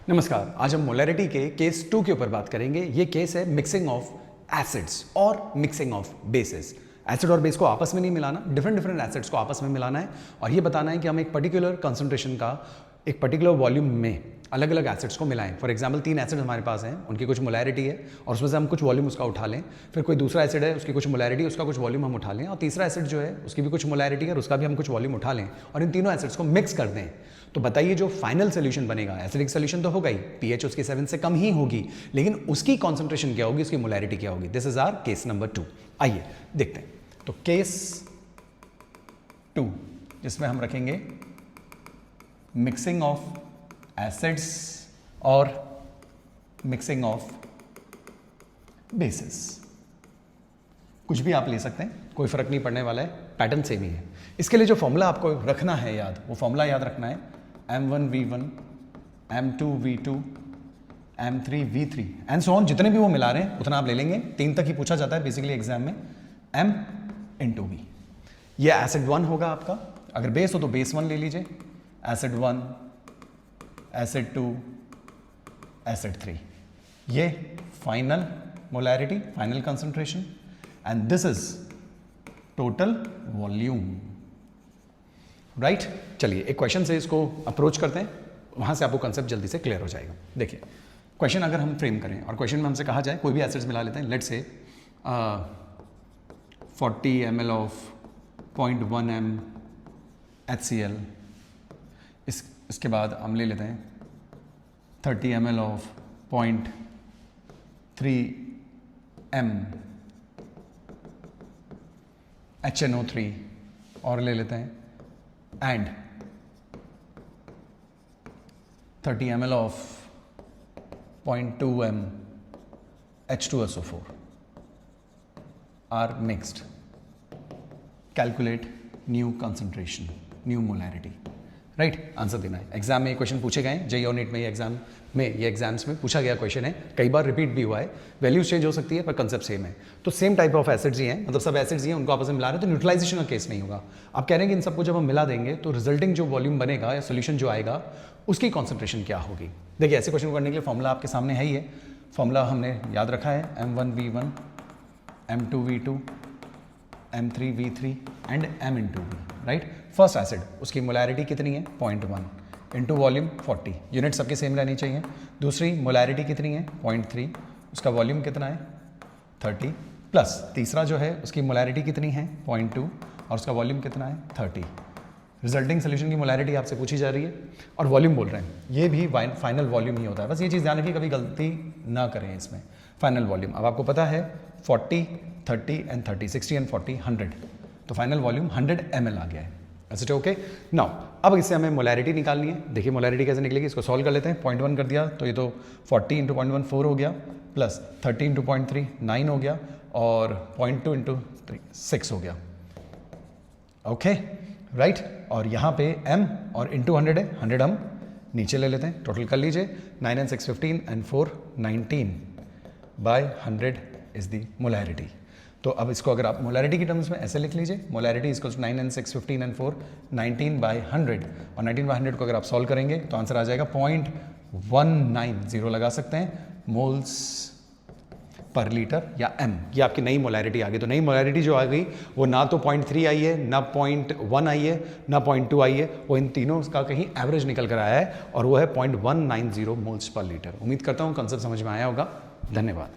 नमस्कार। आज हम मोलैरिटी के केस 2 के ऊपर बात करेंगे। ये केस है मिक्सिंग ऑफ एसिड्स और मिक्सिंग ऑफ बेसिस। एसिड और बेस को आपस में नहीं मिलाना, डिफरेंट एसिड्स को आपस में मिलाना है और ये बताना है कि हम एक पर्टिकुलर कंसंट्रेशन का एक पर्टिकुलर वॉल्यूम में अलग अलग एसिड्स को मिलाएं। फॉर एग्जांपल 3 एसिड हमारे पास हैं, उनकी कुछ मोलैरिटी है और उसमें से हम कुछ वॉल्यूम उसका उठा लें। फिर कोई दूसरा एसिड है, उसकी कुछ मोलैरिटी, उसका कुछ वॉल्यूम हम उठा लें और तीसरा एसिड जो है उसकी भी कुछ मोलैरिटी है और उसका भी हम कुछ वॉल्यूम उठा लें और इन तीनों एसिड्स को मिक्स कर दें। तो बताइए जो फाइनल सोल्यूशन बनेगा, एसिडिक सोल्यूशन तो होगा ही, पीएच उसकी 7 से कम ही होगी, लेकिन उसकी कॉन्सेंट्रेशन क्या होगी, उसकी मोलैरिटी क्या होगी। This is our case number 2। आइए देखते हैं। तो केस 2 जिसमें हम रखेंगे मिक्सिंग ऑफ एसिड्स और मिक्सिंग ऑफ बेसिस। कुछ भी आप ले सकते हैं, कोई फर्क नहीं पड़ने वाला है, पैटर्न सेम ही है। इसके लिए जो फॉर्मूला आपको रखना है याद, वो फॉर्मूला याद रखना है M1V1 M2V2 M3V3 and so on. जितने भी वो मिला रहे हैं उतना आप ले लेंगे। 3 तक ही पूछा जाता है बेसिकली एग्जाम में। M into V, ये एसिड 1 होगा आपका। अगर बेस हो तो बेस 1 ले लीजिए, एसिड 1, एसिड 2, एसिड 3। ये final molarity, final concentration and this is total volume, right. चलिए एक क्वेश्चन से इसको अप्रोच करते हैं, वहां से आपको कंसेप्ट जल्दी से क्लियर हो जाएगा। देखिए क्वेश्चन अगर हम फ्रेम करें और क्वेश्चन में हमसे कहा जाए कोई भी एसिड्स मिला लेते हैं, let's say 40 ml of 0.1 m HCl। इसके बाद हम ले लेते हैं 30 ml ऑफ 0.3 m HNO3 और ले लेते हैं and 30 ml of 0.2 m H2SO4 are mixed. Calculate new concentration, new molarity, right. Answer देना है। एग्जाम में ये क्वेश्चन पूछे गए हैं, जेईई और नीट में ये एग्जाम्स में पूछा गया क्वेश्चन है, कई बार रिपीट भी हुआ है। वैल्यूज चेंज हो सकती है पर कंसेप्ट सेम है। तो सेम टाइप ऑफ एसिड्स ही हैं, मतलब सब एसिड्स ही हैं, उनको आपस में मिला रहे हैं, तो न्यूट्रलाइजेशन का केस नहीं होगा। आप कह रहे हैं कि इन सबको जब हम मिला देंगे तो रिजल्टिंग जो वॉल्यूम बनेगा या सोल्यूशन जो आएगा उसकी कॉन्सेंट्रेशन क्या होगी। देखिए ऐसे क्वेश्चन करने के लिए फॉर्मूला आपके सामने है ही है। फॉर्मूला हमने याद रखा है M1V1 M2V2 M3V3 and M into V, right. First acid, उसकी मोलैरिटी कितनी है 0.1 इंटू वॉल्यूम 40, यूनिट सबके सेम रहनी चाहिए। दूसरी मोलैरिटी कितनी है 0.3, उसका वॉल्यूम कितना है 30 प्लस तीसरा जो है उसकी मोलैरिटी कितनी है 0.2 और उसका वॉल्यूम कितना है 30। रिजल्टिंग सोल्यूशन की मोलैरिटी आपसे पूछी जा रही है और वॉल्यूम बोल रहे हैं, ये भी फाइनल वॉल्यूम ही होता है। बस ये चीज़ ध्यान रखिए, कभी गलती ना करें इसमें। फाइनल वॉल्यूम अब आपको पता है 40, 30 एंड 30, 60 एंड 40, 100, तो फाइनल वॉल्यूम 100 ml आ गया है। ऐसे ओके। नाउ अब इससे हमें मोलैरिटी निकालनी है। देखिए मोलैरिटी कैसे निकलेगी, इसको सॉल्व कर लेते हैं। 0.1 कर दिया तो ये तो 40 इंटू 0.1 4 हो गया, प्लस 30 इंटू 0.3 9 हो गया और 0.2 इंटू 3 6 हो गया। Okay right. और यहाँ पे m और इंटू 100 है, 100 हम नीचे ले लेते हैं। टोटल कर लीजिए 9 and 6 15 and 4 19 by 100 is the molarity. तो अब इसको अगर आप मोलैरिटी की टर्म्स में ऐसे लिख लीजिए, molarity is 9 and 6 15 and 4 19 by 100 और 19 बाय 100 को अगर आप सॉल्व करेंगे तो आंसर आ जाएगा 0.190 लगा सकते हैं मोल्स पर लीटर या m। ये आपकी नई मोलैरिटी आ गई। तो नई मोलैरिटी जो आ गई वो ना तो 0.3 आई है, ना 0.1 आई है, ना 0.2 आई है, वो इन तीनों का कहीं एवरेज निकल कर आया है और वो है 0.190 मोल्स पर लीटर। उम्मीद करता हूँ कंसेप्ट समझ में आया होगा। धन्यवाद।